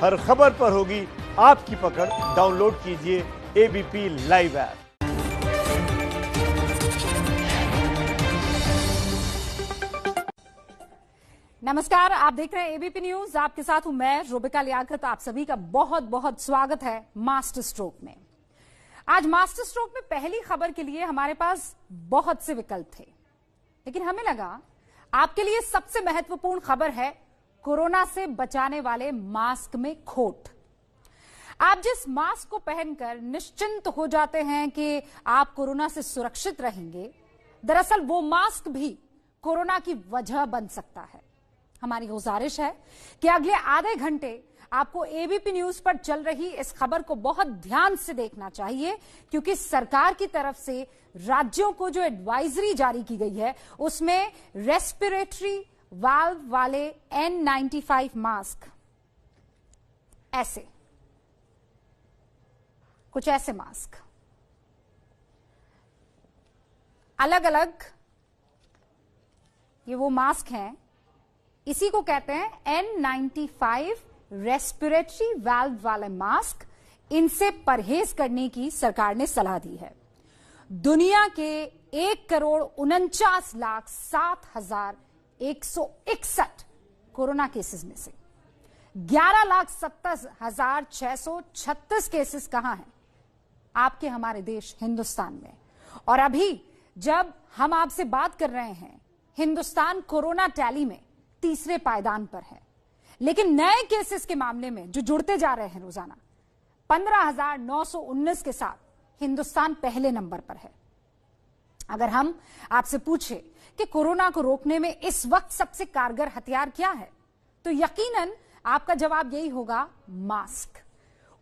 हर खबर पर होगी आपकी पकड़। डाउनलोड कीजिए एबीपी लाइव ऐप। नमस्कार, आप देख रहे हैं एबीपी न्यूज। आपके साथ हूं मैं रुबिका लियाकत। आप सभी का बहुत बहुत स्वागत है मास्टर स्ट्रोक में। आज मास्टर स्ट्रोक में पहली खबर के लिए हमारे पास बहुत से विकल्प थे, लेकिन हमें लगा आपके लिए सबसे महत्वपूर्ण खबर है कोरोना से बचाने वाले मास्क में खोट। आप जिस मास्क को पहनकर निश्चिंत हो जाते हैं कि आप कोरोना से सुरक्षित रहेंगे, दरअसल वो मास्क भी कोरोना की वजह बन सकता है। हमारी गुजारिश है कि अगले आधे घंटे आपको एबीपी न्यूज पर चल रही इस खबर को बहुत ध्यान से देखना चाहिए, क्योंकि सरकार की तरफ से राज्यों को जो एडवाइजरी जारी की गई है उसमें रेस्पिरेटरी वाल्व वाले N95 मास्क, ऐसे कुछ ऐसे मास्क अलग अलग, ये वो मास्क हैं, इसी को कहते हैं N95 रेस्पिरेटरी वाल्व वाले मास्क। इनसे परहेज करने की सरकार ने सलाह दी है। दुनिया के 1,49,07,161 कोरोना केसेस में से 11,70,636 केसेस कहां हैं? आपके हमारे देश हिंदुस्तान में। और अभी जब हम आपसे बात कर रहे हैं, हिंदुस्तान कोरोना टैली में तीसरे पायदान पर है, लेकिन नए केसेस के मामले में जो जुड़ते जा रहे हैं रोजाना 15,919 के साथ हिंदुस्तान पहले नंबर पर है। अगर हम आपसे पूछे कि कोरोना को रोकने में इस वक्त सबसे कारगर हथियार क्या है, तो यकीनन आपका जवाब यही होगा, मास्क।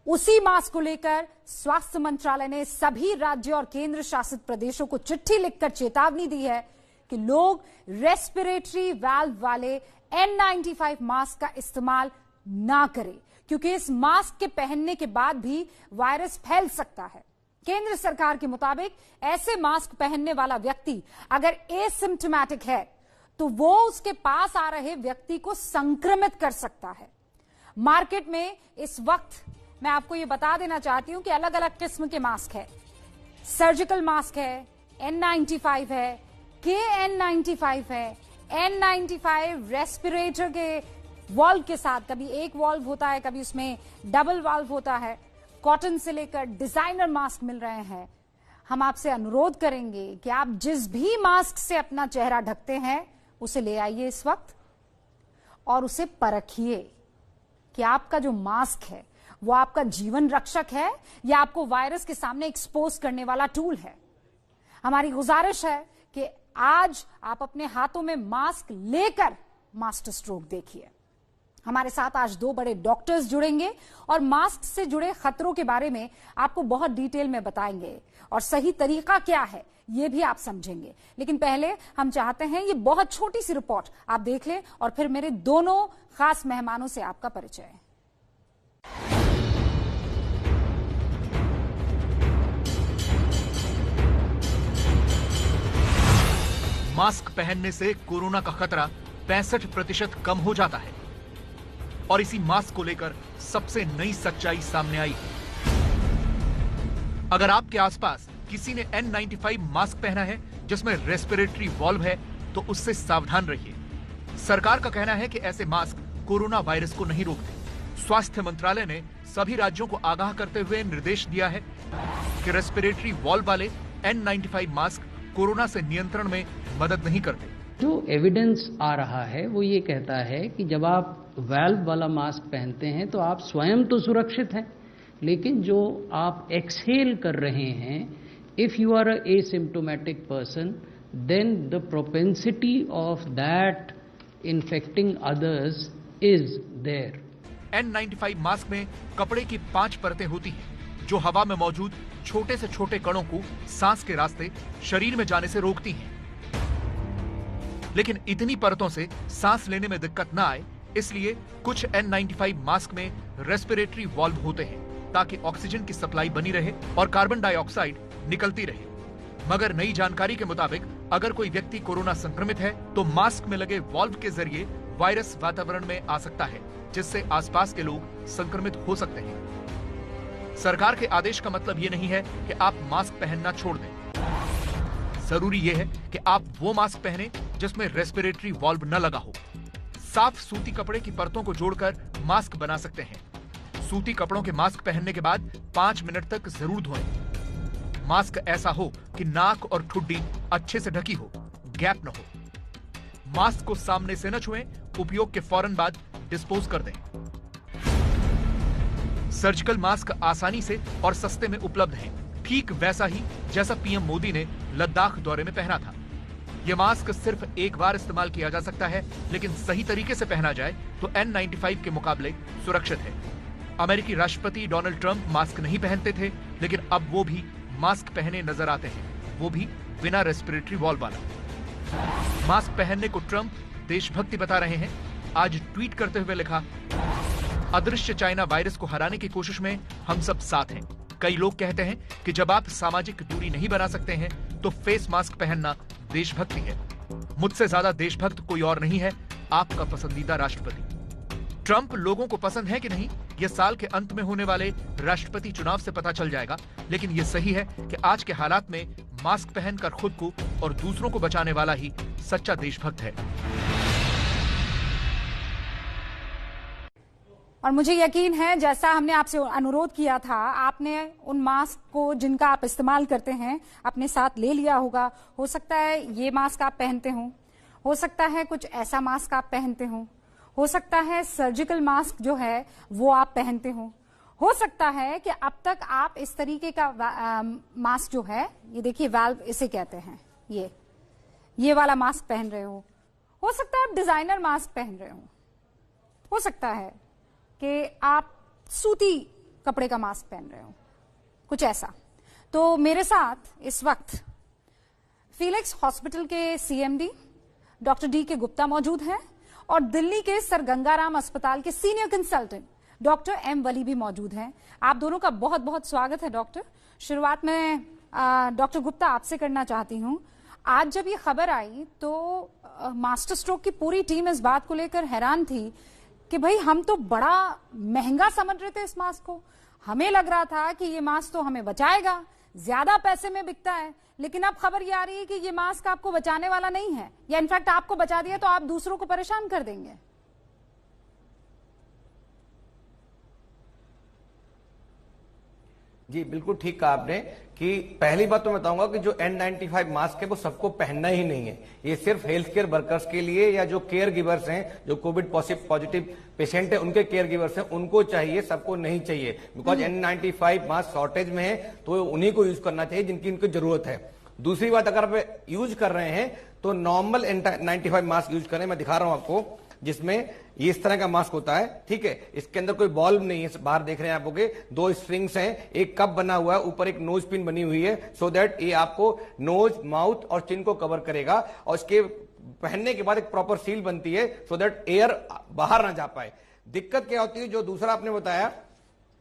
उसी मास्क को लेकर स्वास्थ्य मंत्रालय ने सभी राज्य और केंद्र शासित प्रदेशों को चिट्ठी लिखकर चेतावनी दी है कि लोग रेस्पिरेटरी वाल्व वाले N95 मास्क का इस्तेमाल ना करें, क्योंकि इस मास्क के पहनने के बाद भी वायरस फैल सकता है। केंद्र सरकार के मुताबिक ऐसे मास्क पहनने वाला व्यक्ति अगर एसिम्प्टोमेटिक है तो वो उसके पास आ रहे व्यक्ति को संक्रमित कर सकता है। मार्केट में इस वक्त मैं आपको ये बता देना चाहती हूं कि अलग अलग किस्म के मास्क है। सर्जिकल मास्क है, N95 है, KN95 है, N95 रेस्पिरेटर के वॉल्व के साथ, कभी एक वॉल्व होता है, कभी उसमें डबल वॉल्व होता है। कॉटन से लेकर डिजाइनर मास्क मिल रहे हैं। हम आपसे अनुरोध करेंगे कि आप जिस भी मास्क से अपना चेहरा ढकते हैं उसे ले आइए इस वक्त और उसे परखिए कि आपका जो मास्क है वो आपका जीवन रक्षक है या आपको वायरस के सामने एक्सपोज करने वाला टूल है। हमारी गुजारिश है कि आज आप अपने हाथों में मास्क लेकर मास्टर स्ट्रोक देखिए। हमारे साथ आज दो बड़े डॉक्टर्स जुड़ेंगे और मास्क से जुड़े खतरों के बारे में आपको बहुत डिटेल में बताएंगे और सही तरीका क्या है ये भी आप समझेंगे। लेकिन पहले हम चाहते हैं ये बहुत छोटी सी रिपोर्ट आप देख लें और फिर मेरे दोनों खास मेहमानों से आपका परिचय। मास्क पहनने से कोरोना का खतरा 65% कम हो जाता है और इसी मास्क को लेकर सबसे नई सच्चाई सामने आई है। अगर आपके आसपास किसी ने N95 मास्क पहना है जिसमें रेस्पिरेटरी वॉल्व है तो उससे सावधान रहिए। सरकार का कहना है कि ऐसे मास्क कोरोना वायरस को नहीं रोकते। स्वास्थ्य मंत्रालय ने सभी राज्यों को आगाह करते हुए निर्देश दिया है कि रेस्पिरेटरी वॉल्व वाले N95 मास्क कोरोना से नियंत्रण में मदद नहीं करते। जो एविडेंस आ रहा है वो ये कहता है कि जब आप वाल्व वाला मास्क पहनते हैं तो आप स्वयं तो सुरक्षित हैं, लेकिन जो आप एक्सहेल कर रहे हैं, if you are a asymptomatic person, then the propensity of that infecting others is there. N95 mask में कपड़े की 5 परतें होती हैं जो हवा में मौजूद छोटे से छोटे कणों को सांस के रास्ते शरीर में जाने से रोकती हैं। लेकिन इतनी परतों से सांस लेने में दिक्कत न आए, इसलिए कुछ N95 मास्क में रेस्पिरेटरी वॉल्व होते हैं ताकि ऑक्सीजन की सप्लाई बनी रहे और कार्बन डाइऑक्साइड निकलती रहे। मगर नई जानकारी के मुताबिक अगर कोई व्यक्ति कोरोना संक्रमित है तो मास्क में लगे वाल्व के जरिए वायरस वातावरण में आ सकता है, जिससे आसपास के लोग संक्रमित हो सकते हैं। सरकार के आदेश का मतलब ये नहीं है कि आप मास्क पहनना छोड़ दें। जरूरी यह है कि आप वो मास्क पहने जिसमें रेस्पिरेटरी वाल्व न लगा हो। साफ सूती कपड़े की परतों को जोड़कर मास्क बना सकते हैं। सूती कपड़ों के मास्क पहनने के बाद 5 मिनट तक जरूर धोएं। मास्क ऐसा हो कि नाक और ठुड्डी अच्छे से ढकी हो, गैप न हो। मास्क को सामने से न छुएं, उपयोग के फौरन बाद डिस्पोज कर दें। सर्जिकल मास्क आसानी से और सस्ते में उपलब्ध हैं, ठीक वैसा ही जैसा पीएम मोदी ने लद्दाख दौरे में पहना था। यह मास्क सिर्फ एक बार इस्तेमाल किया जा सकता है, लेकिन सही तरीके से पहना जाए तो N95 के मुकाबले सुरक्षित है। अमेरिकी राष्ट्रपति डोनाल्ड ट्रंप मास्क नहीं पहनते थे, लेकिन अब वो भी मास्क पहने नजर आते हैं, वो भी बिना रेस्पिरेटरी वाल्व वाला। मास्क पहनने को ट्रंप देशभक्ति बता रहे हैं। आज ट्वीट करते हुए लिखा, अदृश्य चाइना वायरस को हराने की कोशिश में हम सब साथ हैं। कई लोग कहते हैं कि जब आप सामाजिक दूरी नहीं बना सकते हैं तो फेस मास्क पहनना देशभक्ति है। मुझसे ज्यादा देशभक्त कोई और नहीं है, आपका पसंदीदा राष्ट्रपति। ट्रंप लोगों को पसंद है कि नहीं, यह साल के अंत में होने वाले राष्ट्रपति चुनाव से पता चल जाएगा, लेकिन यह सही है कि आज के हालात में मास्क पहनकर खुद को और दूसरों को बचाने वाला ही सच्चा देशभक्त है। और मुझे यकीन है, जैसा हमने आपसे अनुरोध किया था, आपने उन मास्क को जिनका आप इस्तेमाल करते हैं अपने साथ ले लिया होगा। हो सकता है ये मास्क आप पहनते हो सकता है कुछ ऐसा मास्क आप पहनते हो सकता है सर्जिकल मास्क जो है वो आप पहनते हो सकता है कि अब तक आप इस तरीके का मास्क जो है, ये देखिए वाल्व इसे कहते हैं, ये वाला मास्क पहन रहे हो सकता है आप डिजाइनर मास्क पहन रहे हो सकता है कि आप सूती कपड़े का मास्क पहन रहे हो, कुछ ऐसा। तो मेरे साथ इस वक्त फीलिक्स हॉस्पिटल के सीएमडी डॉक्टर डी के गुप्ता मौजूद हैं और दिल्ली के सर गंगाराम अस्पताल के सीनियर कंसल्टेंट डॉक्टर एम वली भी मौजूद हैं। आप दोनों का बहुत बहुत स्वागत है डॉक्टर। शुरुआत में डॉक्टर गुप्ता आपसे करना चाहती हूं। आज जब ये खबर आई तो मास्टर स्ट्रोक की पूरी टीम इस बात को लेकर हैरान थी कि भाई हम तो बड़ा महंगा समझ रहे थे इस मास्क को। हमें लग रहा था कि ये मास्क तो हमें बचाएगा, ज्यादा पैसे में बिकता है, लेकिन अब खबर ये आ रही है कि ये मास्क आपको बचाने वाला नहीं है, या इनफैक्ट आपको बचा दिया तो आप दूसरों को परेशान कर देंगे। जी बिल्कुल ठीक कहा आपने कि पहली बात तो मैं बताऊंगा कि जो N95 मास्क है वो सबको पहनना ही नहीं है। ये सिर्फ हेल्थ केयर वर्कर्स के लिए या जो केयर गिवर्स हैं, जो कोविड पॉजिटिव पेशेंट है उनके केयर गिवर्स हैं, उनको चाहिए, सबको नहीं चाहिए। बिकॉज N95 मास्क शॉर्टेज में है तो उन्हीं को यूज करना चाहिए जिनकी इनको जरूरत है। दूसरी बात, अगर आप यूज कर रहे हैं तो नॉर्मल N95 मास्क यूज करें। मैं दिखा रहा हूं आपको, जिसमें ये इस तरह का मास्क होता है, ठीक है। इसके अंदर कोई बॉल्ब नहीं है, बाहर देख रहे हैं आपके 2 स्ट्रिंग्स हैं, एक कप बना हुआ है, ऊपर एक नोज पिन बनी हुई है, सो दैट ये आपको नोज, माउथ और चिन को कवर करेगा। और इसके पहनने के बाद एक प्रॉपर सील बनती है सो दैट एयर बाहर ना जा पाए। दिक्कत क्या होती है, जो दूसरा आपने बताया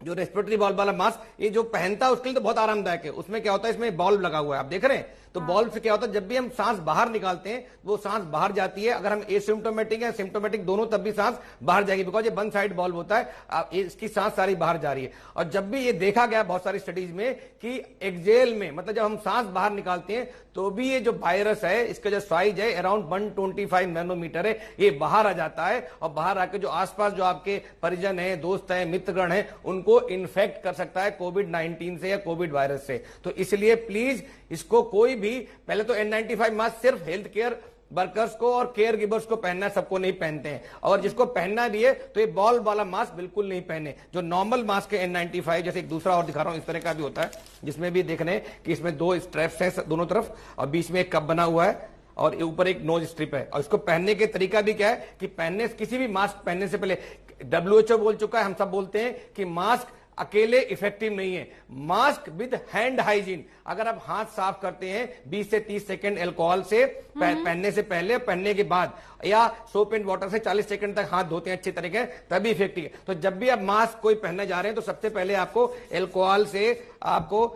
जो रेस्पिरेटरी बॉल्ब वाला मास्क, ये जो पहनता है उसके लिए तो बहुत आरामदायक है। उसमें क्या होता है, इसमें बॉल्ब लगा हुआ है, आप देख रहे हैं। तो बॉल्ब से क्या होता है, जब भी हम सांस बाहर निकालते हैं वो सांस बाहर जाती है। अगर हम एसिम्प्टोमेटिक या सिम्प्टोमेटिक दोनों, तब भी सांस बाहर जाएगी, बिकॉज ये वन साइड बॉल्ब होता है, इसकी सांस सारी बाहर जा रही है। और जब भी ये देखा गया बहुत सारी स्टडीज में कि एक्सेल में, मतलब जब हम सांस बाहर निकालते हैं तो भी ये जो वायरस है, इसका जो साइज है अराउंड 125 नैनोमीटर है, ये बाहर आ जाता है और बाहर आके जो आसपास जो आपके परिजन है, दोस्त है, मित्रगण है, उनको इन्फेक्ट कर सकता है कोविड-19 से या कोविड वायरस से। तो इसलिए प्लीज इसको कोई भी, पहले तो N95 मास्क सिर्फ हेल्थ केयर वर्कर्स को और केयर गिवर्स को पहनना, सबको नहीं पहनते हैं। और जिसको पहनना भी है तो ये बॉल वाला मास्क बिल्कुल नहीं पहने। जो नॉर्मल मास्क है N95, जैसे एक दूसरा और दिखा रहा हूं, इस तरह का भी होता है, जिसमें भी देख रहे हैं कि इसमें 2 स्ट्रैप्स हैं दोनों तरफ और बीच में एक कप बना हुआ है और ऊपर एक नोज स्ट्रिप है। और इसको पहनने के तरीका भी क्या है कि पहनने, किसी भी मास्क पहनने से पहले WHO बोल चुका है, हम सब बोलते हैं कि मास्क अकेले इफेक्टिव नहीं है, मास्क विद हैंड हाइजीन। अगर आप हाथ साफ करते हैं 20 से 30 सेकंड अल्कोहल से पहनने से पहले, पहनने के बाद, या सोप एंड वाटर से 40 सेकंड तक हाथ धोते हैं अच्छे तरीके, तभी इफेक्टिव है। तो जब भी आप मास्क कोई पहनने जा रहे हैं तो सबसे पहले आपको अल्कोहल से आपको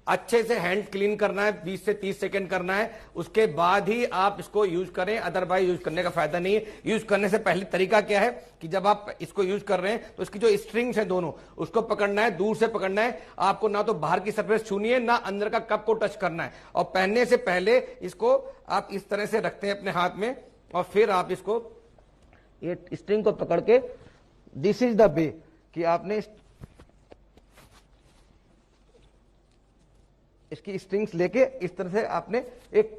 अच्छे से हैंड क्लीन करना है, 20 से 30 सेकंड करना है, उसके बाद ही आप इसको यूज करें, अदरवाइज यूज करने का फायदा नहीं है। यूज करने से पहले तरीका क्या है कि जब आप इसको यूज कर रहे हैं तो इसकी जो स्ट्रिंग्स है दोनों, उसको पकड़ना है, दूर से पकड़ना है। आपको ना तो बाहर की सरफेस छूनी है, ना अंदर का कप को टच करना है। और पहनने से पहले इसको आप इस तरह से रखते हैं अपने हाथ में, और फिर आप इसको ये स्ट्रिंग को पकड़ के, दिस इज द वे कि आपने इसकी स्ट्रिंग्स लेके इस तरह से आपने एक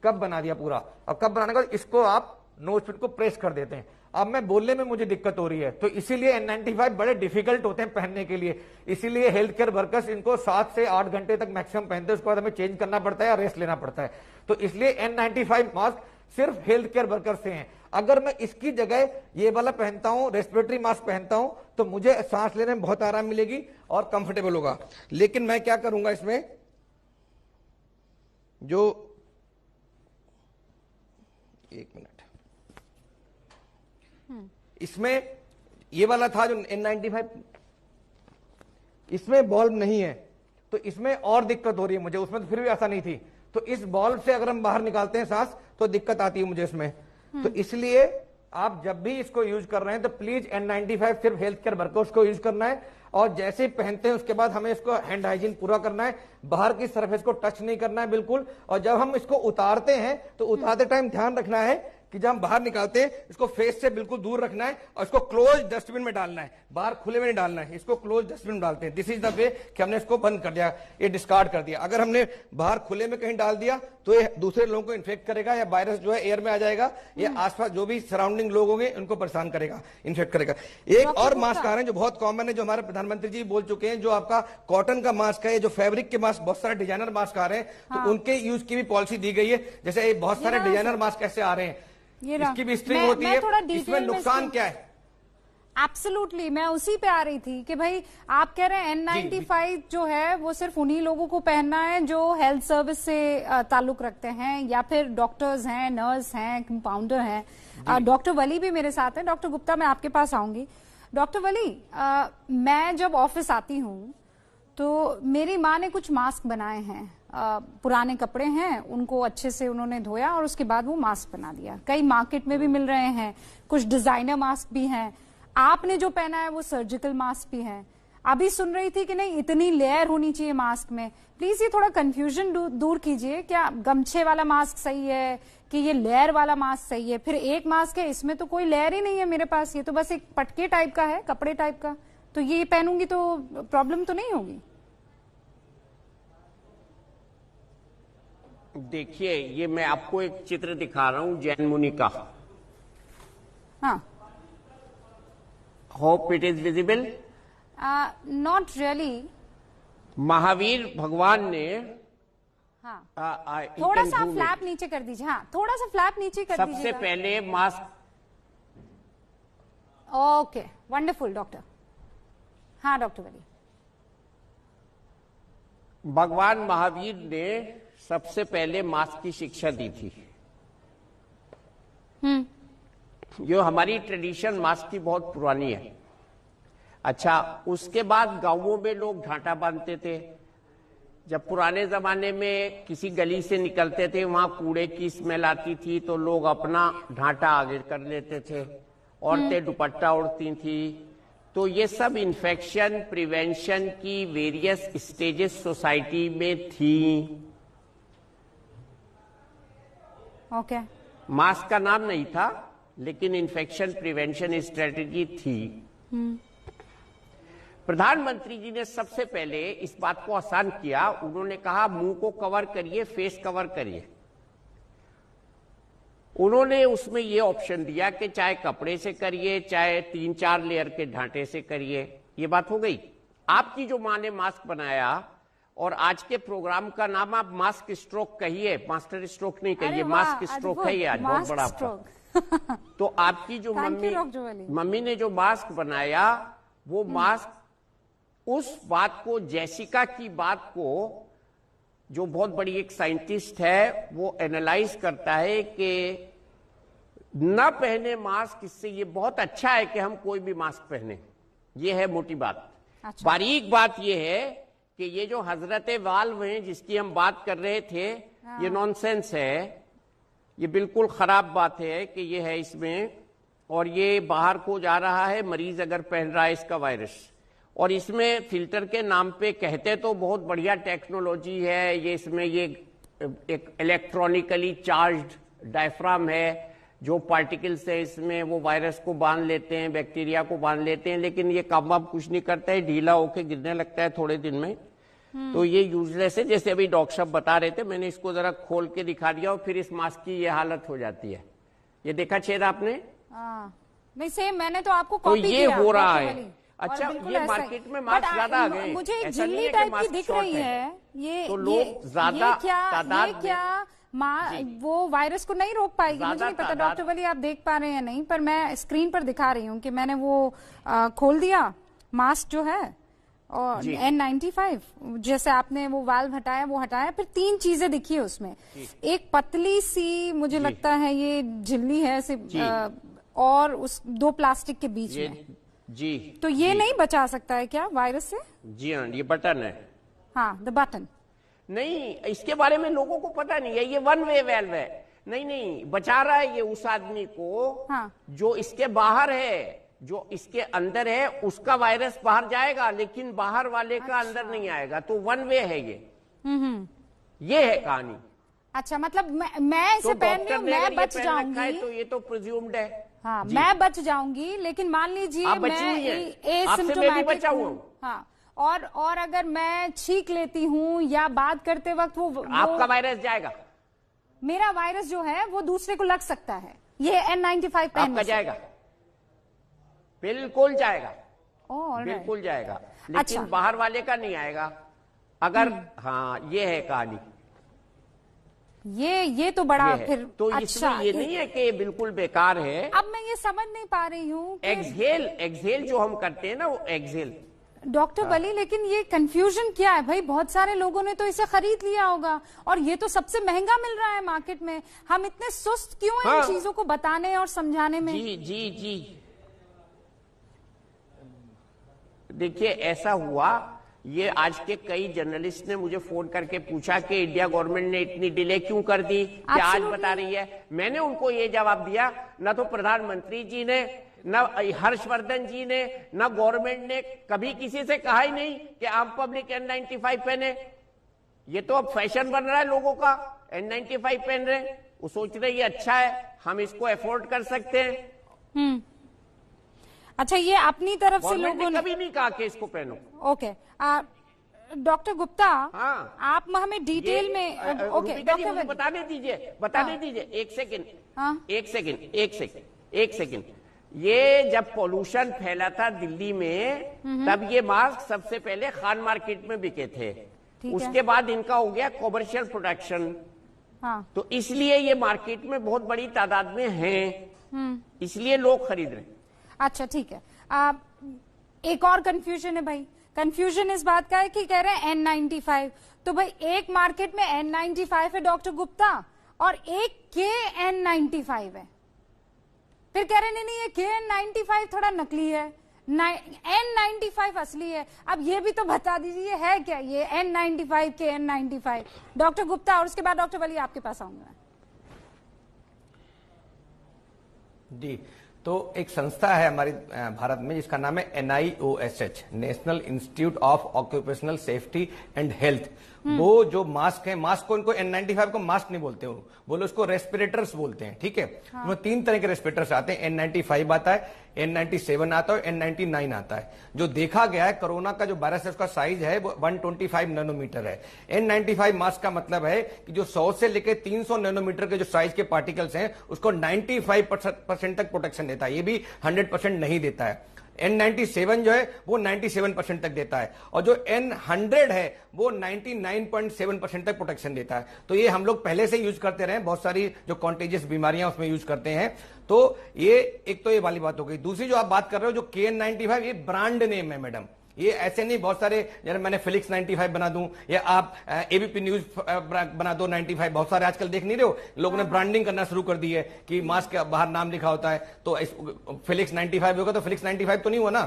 कप बना दिया पूरा। और कप बनाने के बाद इसको आप नोज पिन को प्रेस कर देते हैं। अब मैं बोलने में मुझे दिक्कत हो रही है, तो इसीलिए N95 बड़े डिफिकल्ट होते हैं पहनने के लिए। इसीलिए हेल्थ केयर वर्कर्स इनको 7 से 8 घंटे तक मैक्सिमम पहनते हैं, उसके बाद हमें चेंज करना पड़ता है या रेस्ट लेना पड़ता है। तो इसलिए N95 मास्क सिर्फ हेल्थ केयर वर्कर से हैं। अगर मैं इसकी जगह ये वाला पहनता हूं, रेस्पिरेटरी मास्क पहनता हूं, तो मुझे सांस लेने में बहुत आराम मिलेगी और कंफर्टेबल होगा। लेकिन मैं क्या करूंगा, इसमें जो एक मिनट, इसमें ये वाला था जो N95, इसमें बॉल्ब नहीं है, तो इसमें और दिक्कत हो रही है मुझे। उसमें तो फिर भी ऐसा नहीं थी। तो इस बॉल्ब से अगर हम बाहर निकालते हैं सांस तो दिक्कत आती है मुझे इसमें। तो इसलिए आप जब भी इसको यूज कर रहे हैं तो प्लीज N95 सिर्फ हेल्थ केयर वर्कर्स को यूज करना है। और जैसे ही पहनते हैं उसके बाद हमें इसको हैंड हाइजीन पूरा करना है, बाहर की सरफेस को टच नहीं करना है बिल्कुल। और जब हम इसको उतारते हैं तो उतारते टाइम ध्यान रखना है कि जब हम बाहर निकालते हैं इसको फेस से बिल्कुल दूर रखना है और इसको क्लोज डस्टबिन में डालना है, बाहर खुले में नहीं डालना है। इसको क्लोज डस्टबिन में डालते हैं। दिस इज द वे कि हमने इसको बंद कर दिया, ये डिस्कार्ड कर दिया। अगर हमने बाहर खुले में कहीं डाल दिया तो ये दूसरे लोगों को इन्फेक्ट करेगा, या वायरस जो है एयर में आ जाएगा, ये आसपास जो भी सराउंडिंग लोग होंगे उनको परेशान करेगा, इन्फेक्ट करेगा। एक और मास्क आ रहे हैं जो बहुत कॉमन है, जो हमारे प्रधानमंत्री जी बोल चुके हैं, जो आपका कॉटन का मास्क है, जो फैब्रिक के मास्क, बहुत सारे डिजाइनर मास्क आ रहे हैं, तो उनके यूज की भी पॉलिसी दी गई है। जैसे बहुत सारे डिजाइनर मास्क ऐसे आ रहे हैं, इसकी भी स्ट्रिंग होती है, इसमें नुकसान क्या है? एब्सोल्युटली, मैं उसी पे आ रही थी कि भाई आप कह रहे हैं N95 जो है वो सिर्फ उन्हीं लोगों को पहनना है जो हेल्थ सर्विस से ताल्लुक रखते हैं, या फिर डॉक्टर्स हैं, नर्स हैं, कंपाउंडर हैं। डॉक्टर वली भी मेरे साथ हैं। डॉक्टर गुप्ता, मैं आपके पास आऊंगी। डॉक्टर वली, मैं जब ऑफिस आती हूँ तो मेरी माँ ने कुछ मास्क बनाए हैं, पुराने कपड़े हैं, उनको अच्छे से उन्होंने धोया और उसके बाद वो मास्क बना दिया। कई मार्केट में भी मिल रहे हैं, कुछ डिजाइनर मास्क भी हैं। आपने जो पहना है वो सर्जिकल मास्क भी है। अभी सुन रही थी कि नहीं, इतनी लेयर होनी चाहिए मास्क में। प्लीज ये थोड़ा कंफ्यूजन दूर कीजिए। क्या गमछे वाला मास्क सही है कि ये लेयर वाला मास्क सही है? फिर एक मास्क है, इसमें तो कोई लेयर ही नहीं है मेरे पास, ये तो बस एक पटके टाइप का है, कपड़े टाइप का। तो ये पहनूंगी तो प्रॉब्लम तो नहीं होगी? देखिए, ये मैं आपको एक चित्र दिखा रहा हूं जैन मुनि का। हाँ, hope it is visible. Not really. Mahavir भगवान ने, हाँ, थोड़ा सा फ्लैप नीचे कर दीजिए। हाँ, थोड़ा सा फ्लैप नीचे कर दीजिए। सबसे पहले मास्क। Okay, wonderful doctor. हाँ डॉक्टर वली, भगवान महावीर ने सबसे पहले मास्क की शिक्षा दी थी। जो हमारी ट्रेडिशन मास्क की बहुत पुरानी है। अच्छा, उसके बाद गांवों में लोग ढांटा बांधते थे। जब पुराने जमाने में किसी गली से निकलते थे, वहां कूड़े की स्मेल आती थी, तो लोग अपना ढांटा आगे कर लेते थे। औरतें दुपट्टा ओढ़ती थी। तो ये सब इन्फेक्शन प्रिवेंशन की वेरियस स्टेजेस सोसाइटी में थी। ओके, मास्क का नाम नहीं था, लेकिन इन्फेक्शन प्रिवेंशन स्ट्रेटेजी थी। प्रधानमंत्री जी ने सबसे पहले इस बात को आसान किया। उन्होंने कहा मुंह को कवर करिए, फेस कवर करिए। उन्होंने उसमें ये ऑप्शन दिया कि चाहे कपड़े से करिए, चाहे 3-4 लेयर के ढांटे से करिए। ये बात हो गई। आपकी जो मां ने मास्क बनाया, और आज के प्रोग्राम का नाम आप मास्क स्ट्रोक कहिए, मास्टर स्ट्रोक नहीं कहिए, मास्क स्ट्रोक है। ये आज बहुत बड़ा आपका। तो आपकी जो मम्मी ने जो मास्क बनाया, वो मास्क उस बात को, जैसिका की बात को, जो बहुत बड़ी एक साइंटिस्ट है, वो एनालाइज करता है कि न पहने मास्क, इससे ये बहुत अच्छा है कि हम कोई भी मास्क पहने। ये है मोटी बात। अच्छा। बारीक बात ये है कि ये जो हजरते वाल्व हैं जिसकी हम बात कर रहे थे, ये नॉनसेंस है, ये बिल्कुल खराब बात है कि ये है इसमें, और ये बाहर को जा रहा है मरीज अगर पहन रहा है इसका वायरस। और इसमें फिल्टर के नाम पे कहते तो बहुत बढ़िया टेक्नोलॉजी है, ये इसमें ये एक इलेक्ट्रॉनिकली चार्ज्ड डायफ्राम है, जो पार्टिकल्स है इसमें वो वायरस को बांध लेते हैं, बैक्टीरिया को बांध लेते हैं, लेकिन ये काम वाम कुछ नहीं करता है, ढीला होके गिरने लगता है थोड़े दिन में। तो ये यूजलेस है। जैसे अभी डॉक्टर साहब बता रहे थे, मैंने इसको जरा खोल के दिखा दिया और फिर इस मास्क की ये हालत हो जाती है। ये देखा छेद आपने? नहीं, सेम मैंने तो आपको तो कॉपी ये किया, हो रहा है। और अच्छा, बिल्कुल ये ऐसा ही। मार्केट में मास्क ज्यादा आ गए, मुझे एक ऐसा नहीं झिल्ली है कि टाइप की मास्क दिख शॉर्ट रही है, ये तो लोग ज्यादा तादाद ये में- क्या वो वायरस को नहीं रोक पाएगी? मुझे ज्यादा नहीं पता तादाद- डॉक्टर वली आप देख पा रहे हैं नहीं, पर मैं स्क्रीन पर दिखा रही हूँ कि मैंने वो खोल दिया मास्क जो है, और N95 जैसे आपने वो वाल्व हटाया, वो हटाया, फिर 3 चीजें दिखी है उसमें। एक पतली सी मुझे लगता है ये झिल्ली है और उस 2 प्लास्टिक के बीच में। जी, तो ये नहीं बचा सकता है क्या वायरस से? जी हाँ, ये बटन है। हाँ, द बटन। नहीं, इसके बारे में लोगों को पता नहीं है, ये 1 वे वेल्व है। नहीं, बचा रहा है ये उस आदमी को, हाँ। जो इसके बाहर है, जो इसके अंदर है उसका वायरस बाहर जाएगा, लेकिन बाहर वाले का अंदर नहीं आएगा। तो 1 वे है ये है कहानी। अच्छा, मतलब मैं इसे तो पहन डॉक्टर लूं, ने मैं अगर ये बच पहन रखा है जाऊंगी, तो ये तो प्रिज्यूम्ड है। हाँ, मैं बच जाऊंगी, लेकिन मान लीजिए आप बची हुई हैं। आपसे मैं भी बचा हुआ हूँ। हाँ, और अगर मैं छींक लेती हूँ या बात करते वक्त वो आपका वायरस जाएगा, मेरा वायरस जो है वो दूसरे को लग सकता है। ये N95 पहनने आपका से। जाएगा, बिल्कुल जाएगा, Alright. बिल्कुल जाएगा, लेकिन अच्छा। बाहर वाले का नहीं आएगा अगर। हाँ, ये है कहानी। ये तो बड़ा ये है। फिर तो अच्छा, इसमें ये नहीं है कि ये बिल्कुल बेकार है। अब मैं ये समझ नहीं पा रही हूँ कि एक्सहेल जो हम करते हैं ना, वो एक्सहेल। डॉक्टर बली, लेकिन ये कंफ्यूजन क्या है भाई? बहुत सारे लोगों ने तो इसे खरीद लिया होगा और ये तो सबसे महंगा मिल रहा है मार्केट में। हम इतने सुस्त क्यों हैं इन चीजों को बताने और समझाने में? जी। देखिए, ऐसा हुआ, ये आज के कई जर्नलिस्ट ने मुझे फोन करके पूछा कि इंडिया गवर्नमेंट ने इतनी डिले क्यों कर दी, क्या आज बता रही है। मैंने उनको ये जवाब दिया, न तो प्रधानमंत्री जी ने, न हर्षवर्धन जी ने, न गवर्नमेंट ने कभी किसी से कहा ही नहीं कि आम पब्लिक N95 पहने। ये तो अब फैशन बन रहा है लोगों का, N95 पहन रहे हैं, वो सोच रहे ये अच्छा है, हम इसको अफोर्ड कर सकते हैं। अच्छा, ये अपनी तरफ से लोगों ने कभी नहीं कहा कि इसको पहनो। ओके, डॉक्टर गुप्ता, हाँ। आप हमें डिटेल में ओके डॉक्टर बताने दीजिए, एक सेकंड। ये जब पोल्यूशन फैला था दिल्ली में, तब ये मास्क सबसे पहले खान मार्केट में बिके थे, उसके बाद इनका हो गया कॉमर्शियल प्रोडक्शन। हाँ। तो इसलिए ये मार्केट में बहुत बड़ी तादाद में हैं, इसलिए लोग खरीद रहे हैं। अच्छा, ठीक है। एक और कंफ्यूजन है भाई, कंफ्यूजन इस बात का है कि कह रहे हैं N95, तो भाई एक मार्केट में N95 है डॉक्टर गुप्ता और एक KN95 है, फिर कह रहे नहीं ये KN95 थोड़ा नकली है, N95 असली है। अब ये भी तो बता दीजिए है क्या ये N95 KN95 डॉक्टर गुप्ता, और उसके बाद डॉक्टर वली आपके पास आऊंगा। जी, तो एक संस्था है हमारी भारत में जिसका नाम है NIOSH, national institute of occupational safety and health. वो जो मास्क है, मास्क को इनको N95 को मास्क नहीं बोलते, वो लोग उसको रेस्पिरेटर्स बोलते हैं, ठीक है। उसमें 3 तरह के रेस्पिरेटर्स आते हैं, N95 आता है, N97 आता है और N99 आता है। जो देखा गया है कोरोना का जो वायरस है उसका साइज है वो 125 नैनोमीटर है। N95 मास्क का मतलब है कि जो 100 से लेकर 300 नैनोमीटर के जो साइज के पार्टिकल्स हैं उसको 95% तक प्रोटेक्शन देता है, ये भी 100% नहीं देता है। N97 जो है वो 97% तक देता है और जो N100 है वो 99.7% तक प्रोटेक्शन देता है। तो ये हम लोग पहले से यूज करते रहे, बहुत सारी जो कॉन्टेजियस बीमारियां उसमें यूज करते हैं। तो ये एक तो ये वाली बात हो गई। दूसरी जो आप बात कर रहे हो जो KN95, ये ब्रांड नेम है मैडम, ये ऐसे नहीं बहुत सारे, जैसे मैंने फिलिक्स 95 बना दूं या आप ABP न्यूज बना दो 95, बहुत सारे आजकल देख नहीं रहे हो, लोगों ने ब्रांडिंग करना शुरू कर दी है कि मास्क के बाहर नाम लिखा होता है, तो फिलिक्स 95 होगा तो फिलिक्स 95 तो नहीं हुआ ना।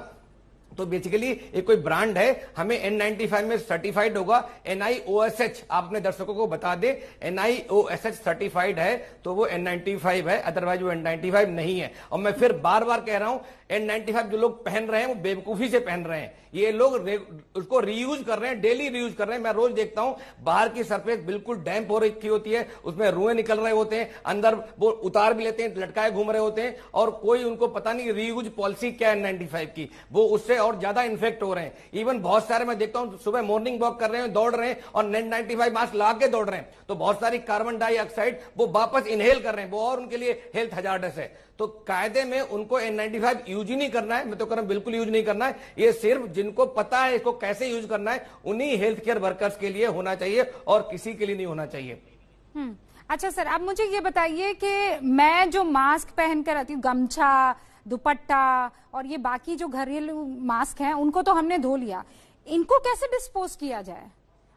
तो बेसिकली ये कोई ब्रांड है, हमें N95 में सर्टिफाइड होगा। NIOSH आपने दर्शकों को बता दे, NIOSH सर्टिफाइड है तो वो N95 है, अदरवाइज वो N95 नहीं है। और मैं फिर बार बार कह रहा हूं, N95 जो लोग पहन रहे हैं वो बेवकूफी से पहन रहे हैं। ये लोग उसको रीयूज कर रहे हैं, डेली रीयूज कर रहे हैं। मैं रोज देखता हूं बाहर की सरफेस बिल्कुल डैम्प हो रखी होती है, उसमें रुएं निकल रहे होते हैं, अंदर वो उतार भी लेते हैं, लटकाए घूम रहे होते हैं, और कोई उनको पता नहीं रीयूज पॉलिसी क्या है N95 की, वो उससे और ज्यादा इन्फेक्ट हो रहे हैं। इवन बहुत सारे मैं देखता हूं सुबह मॉर्निंग वॉक कर रहे हैं, दौड़ रहे हैं और N95 मास्क ला के दौड़ रहे हैं, तो बहुत सारी कार्बन डाइऑक्साइड वो वापस इनहेल कर रहे हैं, वो और उनके लिए हेल्थ हजार्डस है। तो कायदे में उनको N95 यूज ही नहीं करना है, मैं तो कह रहा हूं बिल्कुल यूज नहीं करना है। ये सिर्फ जिनको पता है इसको कैसे यूज करना है, उन्हीं हेल्थ केयर वर्कर्स के लिए होना चाहिए और किसी के लिए नहीं होना चाहिए। अच्छा सर, अब मुझे ये बताइए कि मैं जो मास्क पहन कर आती हूँ, गमछा, दुपट्टा और ये बाकी जो घरेलू मास्क हैं, उनको तो हमने धो लिया, इनको कैसे डिस्पोज किया जाए?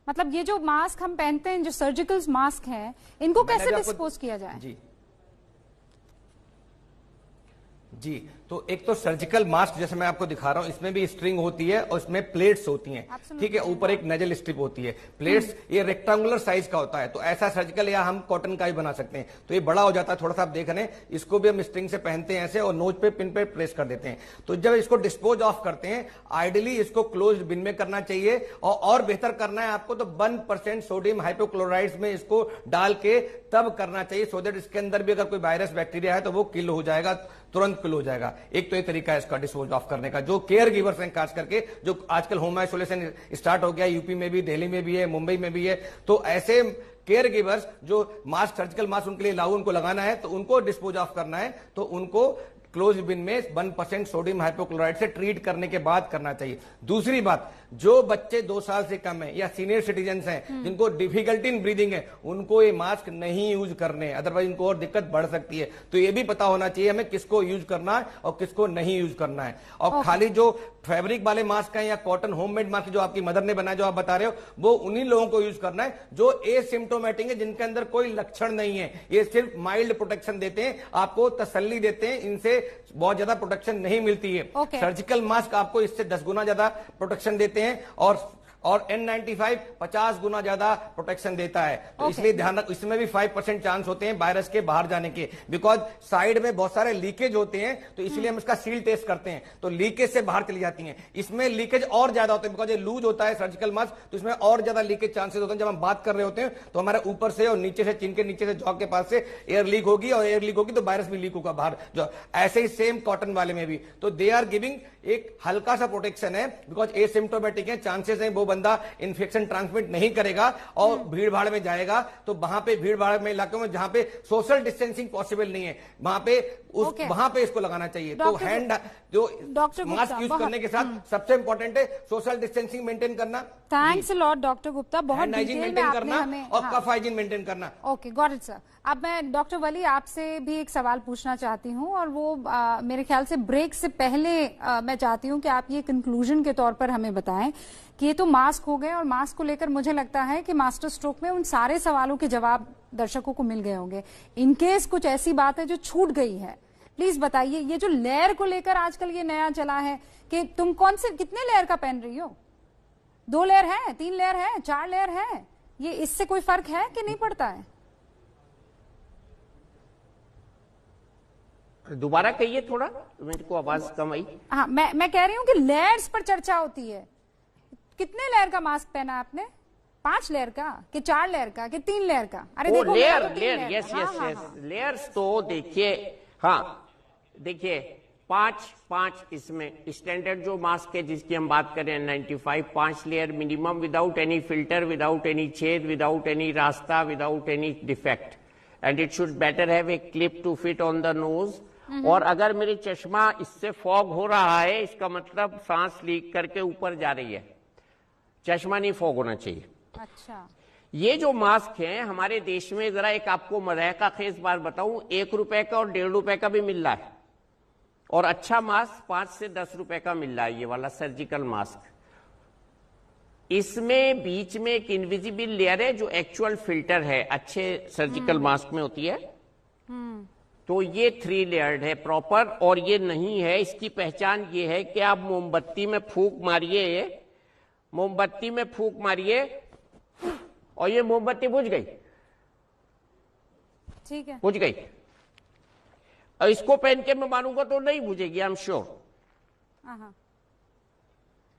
मतलब ये जो मास्क हम पहनते हैं, जो सर्जिकल मास्क हैं, इनको कैसे डिस्पोज किया जाए? जी, तो एक तो सर्जिकल मास्क जैसे मैं आपको दिखा रहा हूं, इसमें भी स्ट्रिंग होती है और इसमें प्लेट्स होती हैं, ठीक है, ऊपर एक नजल स्ट्रिप होती है। प्लेट्स ये रेक्टेंगुलर साइज का होता है, तो ऐसा सर्जिकल या हम कॉटन का ही बना सकते हैं, तो ये बड़ा हो जाता है थोड़ा सा। आप देख रहे हैं, इसको भी हम स्ट्रिंग से पहनते हैं ऐसे और नोज पे पिन पे प्रेस कर देते हैं। तो जब इसको डिस्पोज ऑफ करते हैं, आइडियली इसको क्लोज्ड बिन में करना चाहिए, और बेहतर करना है आपको तो 1% सोडियम हाइपोक्लोराइड में इसको डाल के तब करना चाहिए, सो दैट इसके अंदर भी अगर कोई वायरस बैक्टीरिया है तो वो किल हो जाएगा, तुरंत किल हो जाएगा। एक तो ये तरीका है इसका डिस्पोज ऑफ करने का। जो केयर गिवर्स हैं खास करके, जो आजकल होम आइसोलेशन स्टार्ट हो गया, यूपी में भी, दिल्ली में भी है, मुंबई में भी है, तो ऐसे केयर गिवर्स जो मास्क, सर्जिकल मास्क उनके लिए लागू, उनको लगाना है, तो उनको डिस्पोज ऑफ करना है, तो उनको क्लोज बिन में 1% सोडियम हाइपोक्लोराइड से ट्रीट करने के बाद करना चाहिए। दूसरी बात, जो बच्चे 2 साल से कम है या सीनियर सिटीजन हैं जिनको डिफिकल्टी इन ब्रीदिंग है, उनको ये मास्क नहीं यूज करने, अदरवाइज इनको और दिक्कत बढ़ सकती है। तो ये भी पता होना चाहिए हमें किसको यूज करना है और किसको नहीं यूज करना है। और खाली जो फैब्रिक वाले मास्क हैं या कॉटन होममेड मास्क जो आपकी मदर ने बनाया, जो आप बता रहे हो, वो उन्हीं लोगों को यूज करना है जो एसिम्प्टोमेटिक है, जिनके अंदर कोई लक्षण नहीं है। ये सिर्फ माइल्ड प्रोटेक्शन देते हैं, आपको तसल्ली देते हैं, इनसे बहुत ज्यादा प्रोटेक्शन नहीं मिलती है। सर्जिकल मास्क आपको इससे 10 गुना ज्यादा प्रोटेक्शन देते हैं और N95 50 गुना ज्यादा प्रोटेक्शन देता है। तो इसलिए ध्यान रख, इसमें भी 5% चांस होते हैं वायरस के बाहर जाने के, बिकॉज साइड में बहुत सारे लीकेज होते हैं, तो इसलिए हम इसका सील टेस्ट करते हैं, तो लीकेज से बाहर चली जाती हैं। इसमें लीकेज और ज्यादा होते हैं, बिकॉज ये लूज होता है सर्जिकल मास्क, तो इसमें और ज्यादा लीकेज चांसेस होते हैं। जब हम बात कर रहे होते हैं तो हमारे ऊपर से और नीचे से, चिन के नीचे से, जॉ के पास से एयर लीक होगी, और एयर लीक होगी तो वायरस भी लीक होगा बाहर। जो ऐसे ही सेम कॉटन वाले में भी, तो दे आर गिविंग एक हल्का सा प्रोटेक्शन है, बिकॉज एसिम्प्टोमेटिक है, चांसेस है वो बंदा इन्फेक्शन ट्रांसमिट नहीं करेगा और भीड़ भाड़ में जाएगा, तो वहां पे भीड़ भाड़ में इलाकों में जहां पे सोशल डिस्टेंसिंग पॉसिबल नहीं है, वहां पे वहां पे इसको लगाना चाहिए। तो हैंड जो मास्क यूज करने के साथ सबसे इंपॉर्टेंट है सोशल डिस्टेंसिंग मेंटेन करना। Thanks a lot doctor Gupta, बहुत हाइजीन मेंटेन करना और कफ हाइजीन मेंटेन करना। Okay, got it sir. अब मैं डॉक्टर वली आपसे भी एक सवाल पूछना चाहती हूँ, और वो मेरे ख्याल से ब्रेक से पहले मैं चाहती हूँ कि आप ये कंक्लूजन के तौर पर हमें बताएं कि ये तो मास्क हो गए, और मास्क को लेकर मुझे लगता है कि मास्टर स्ट्रोक में उन सारे सवालों के जवाब दर्शकों को मिल गए होंगे। इनकेस कुछ ऐसी बात है जो छूट गई है, प्लीज बताइए। ये जो लेयर को लेकर आजकल ये नया चला है कि तुम कौन से कितने लेयर का पहन रही हो, 2 लेयर है, 3 लेयर है, 4 लेयर है, ये इससे कोई फर्क है कि नहीं पड़ता है? दोबारा कहिए थोड़ा, मेरे को आवाज कम आई। हाँ, मैं कह रही हूँ कि लेयर्स पर चर्चा होती है। कितने लेयर का मास्क पहना आपने? 5 लेयर का कि 4 लेयर का कि 3 लेयर का? अरे देखो, layer, yes yes yes, layers तो देखिए, हाँ देखिए 5 इसमें स्टैंडर्ड जो मास्क है जिसकी हम बात करें N95, 5 layer minimum, without any filter, without any छेद, विदाउट एनी रास्ता, without any defect, and it should better have a clip to fit on the nose. और अगर मेरे चश्मा इससे फॉग हो रहा है, इसका मतलब सांस लीक करके ऊपर जा रही है, चश्मा नहीं फॉग होना चाहिए। अच्छा, ये जो मास्क हैं हमारे देश में, जरा एक आपको मज़े का खेस बात बताऊं, 1 रुपए का और 1.5 रुपए का भी मिल रहा है, और अच्छा मास्क 5 से 10 रुपए का मिल रहा है, ये वाला सर्जिकल मास्क। इसमें बीच में एक इनविजिबल लेयर है जो एक्चुअल फिल्टर है, अच्छे सर्जिकल मास्क में होती है। तो ये 3 लेयर्ड है प्रॉपर, और ये नहीं है। इसकी पहचान ये है कि आप मोमबत्ती में फूंक मारिए, मोमबत्ती में फूंक मारिए और ये मोमबत्ती बुझ गई, ठीक है, बुझ गई। और इसको पहन के मैं मानूंगा तो नहीं बुझेगी, आई एम श्योर।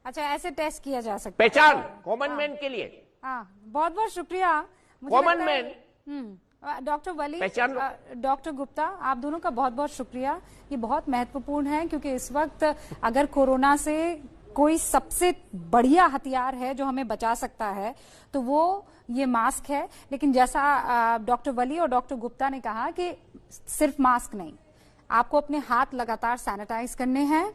अच्छा, ऐसे टेस्ट किया जा सकता है पहचान कॉमन मैन के लिए। हाँ, बहुत बहुत शुक्रिया। कॉमन मैन, डॉक्टर वली, पहचान डॉक्टर गुप्ता, आप दोनों का बहुत बहुत शुक्रिया। ये बहुत महत्वपूर्ण है क्योंकि इस वक्त अगर कोरोना से कोई सबसे बढ़िया हथियार है जो हमें बचा सकता है तो वो ये मास्क है। लेकिन जैसा डॉक्टर वली और डॉक्टर गुप्ता ने कहा कि सिर्फ मास्क नहीं, आपको अपने हाथ लगातार सैनिटाइज करने हैं,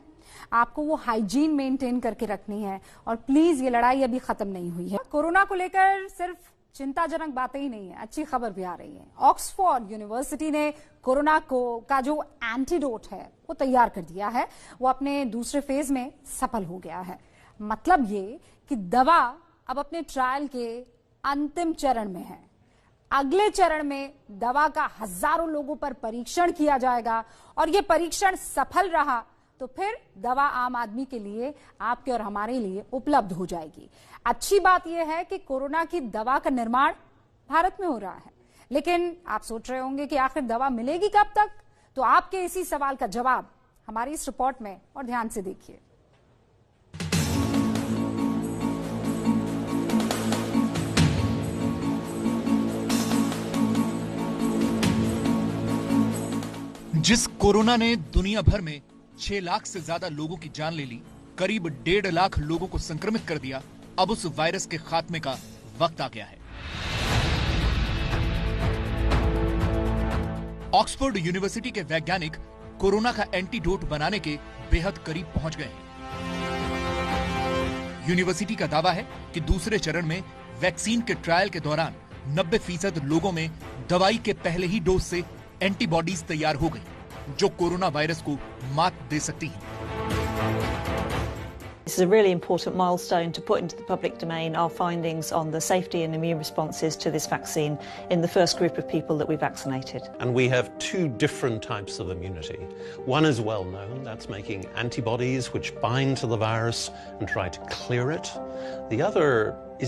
आपको वो हाइजीन मेंटेन करके रखनी है। और प्लीज, ये लड़ाई अभी खत्म नहीं हुई है। कोरोना को लेकर सिर्फ चिंताजनक बातें ही नहीं है, अच्छी खबर भी आ रही है। ऑक्सफोर्ड यूनिवर्सिटी ने कोरोना का जो एंटीडोट है वो तैयार कर दिया है। वो अपने दूसरे फेज में सफल हो गया है। मतलब ये कि दवा अब अपने ट्रायल के अंतिम चरण में है। अगले चरण में दवा का हजारों लोगों पर परीक्षण किया जाएगा और ये परीक्षण सफल रहा तो फिर दवा आम आदमी के लिए, आपके और हमारे लिए उपलब्ध हो जाएगी। अच्छी बात यह है कि कोरोना की दवा का निर्माण भारत में हो रहा है। लेकिन आप सोच रहे होंगे कि आखिर दवा मिलेगी कब तक? तो आपके इसी सवाल का जवाब हमारी इस रिपोर्ट में, और ध्यान से देखिए। जिस कोरोना ने दुनिया भर में 6 लाख से ज्यादा लोगों की जान ले ली, करीब 1.5 लाख लोगों को संक्रमित कर दिया, अब उस वायरस के खात्मे का वक्त आ गया है। ऑक्सफोर्ड यूनिवर्सिटी के वैज्ञानिक कोरोना का एंटीडोट बनाने के बेहद करीब पहुंच गए हैं। यूनिवर्सिटी का दावा है कि दूसरे चरण में वैक्सीन के ट्रायल के दौरान 90% लोगों में दवाई के पहले ही डोज से एंटीबॉडीज तैयार हो गई, जो कोरोना वायरस को मात दे सकती हैं। This is a really important milestone to put into the public domain our findings on the safety and immune responses to this vaccine in the first group of people that we vaccinated. And we have 2 different types of immunity. One is well known, that's making antibodies which bind to the virus and try to clear it. The other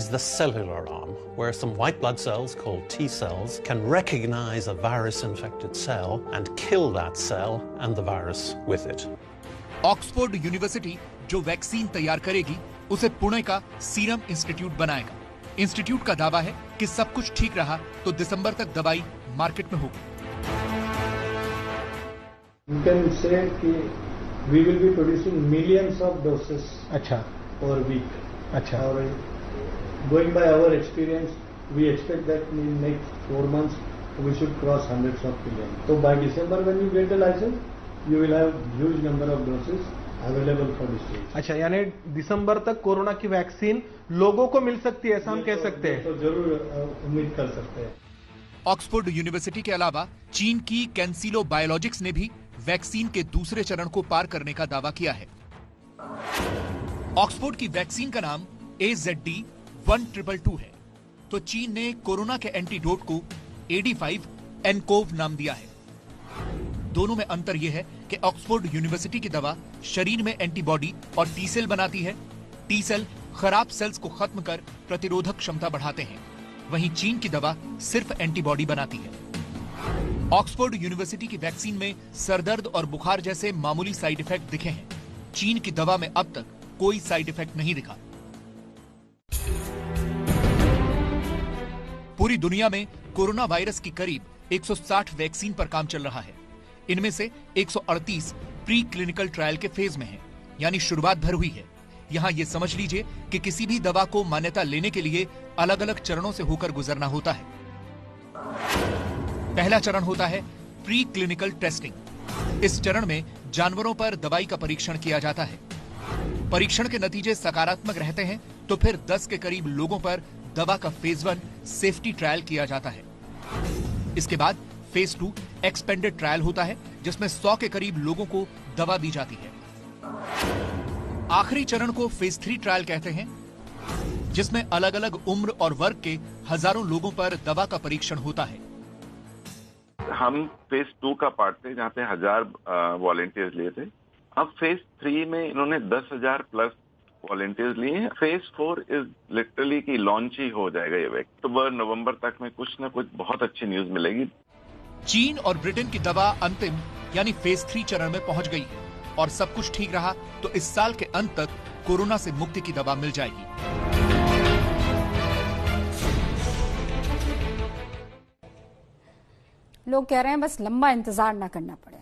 is the cellular arm, where some white blood cells called T cells can recognize a virus-infected cell and kill that cell and the virus with it. Oxford university जो vaccine तैयार करेगी उसे पुणे का serum institute बनाएगा। Institute का दावा है कि सब कुछ ठीक रहा तो दिसंबर तक दवाई मार्केट में होगी। You can say कि we will be producing millions of doses per week. और going by our experience, we expect that in next 4 months we should cross hundreds of millions. So by December when you get the license, you will have huge number of doses available for distribution. अच्छा, यानी दिसंबर तक corona की vaccine लोगों को मिल सकती है, ऐसा हम कह सकते हैं? तो जरूर उम्मीद कर सकते हैं। ऑक्सफोर्ड यूनिवर्सिटी के अलावा चीन की कैंसिलो बायोलॉजिक्स ने भी वैक्सीन के दूसरे चरण को पार करने का दावा किया है। ऑक्सफोर्ड की वैक्सीन का नाम AZD1222 है, तो चीन ने कोरोना के एंटीडोट को AD5-nCoV नाम दिया है। दोनों में अंतर यह है कि ऑक्सफोर्ड यूनिवर्सिटी की दवा शरीर में एंटीबॉडी और टी सेल बनाती है। टी सेल खराब सेल्स को खत्म कर प्रतिरोधक क्षमता बढ़ाते हैं, वहीं चीन की दवा सिर्फ एंटीबॉडी बनाती है। ऑक्सफोर्ड यूनिवर्सिटी की वैक्सीन में सरदर्द और बुखार जैसे मामूली साइड इफेक्ट दिखे हैं। चीन की दवा में अब तक कोई साइड इफेक्ट नहीं दिखा। पूरी दुनिया में कोरोना वायरस की करीब 160 वैक्सीन पर काम चल रहा है। इनमें से 138 प्री क्लिनिकल ट्रायल के फेज में हैं, यानी शुरुआत भर हुई है। यहां यह समझ लीजिए कि किसी भी दवा को मान्यता लेने के लिए अलग अलग चरणों से होकर गुजरना होता है। पहला चरण होता है प्री क्लिनिकल टेस्टिंग। इस चरण में जानवरों पर दवाई का परीक्षण किया जाता है। परीक्षण के नतीजे सकारात्मक रहते हैं तो फिर 10 के करीब लोगों पर दवा का फेज 1 सेफ्टी ट्रायल किया जाता है। इसके बाद फेज 2 एक्सपेंडेड ट्रायल होता है, जिसमें 100 के करीब लोगों को दवा दी जाती है। आखिरी चरण को फेज 3 ट्रायल कहते हैं, जिसमें अलग अलग उम्र और वर्ग के हजारों लोगों पर दवा का परीक्षण होता है। हम फेज 2 का पार्ट थे, जहाँ पे 1000 वॉलंटियर्स लिए थे। अब फेज 3 में इन्होंने 10,000 प्लस वॉलंटियर्स लिए हैं। फेज 4 इज लिटरली की लॉन्च ही हो जाएगा ये अक्टूबर नवंबर तक में कुछ ना कुछ बहुत अच्छी न्यूज मिलेगी। चीन और ब्रिटेन की दवा अंतिम यानी फेज 3 चरण में पहुंच गई है और सब कुछ ठीक रहा तो इस साल के अंत तक कोरोना से मुक्ति की दवा मिल जाएगी। लोग कह रहे हैं बस लंबा इंतजार ना करना पड़े।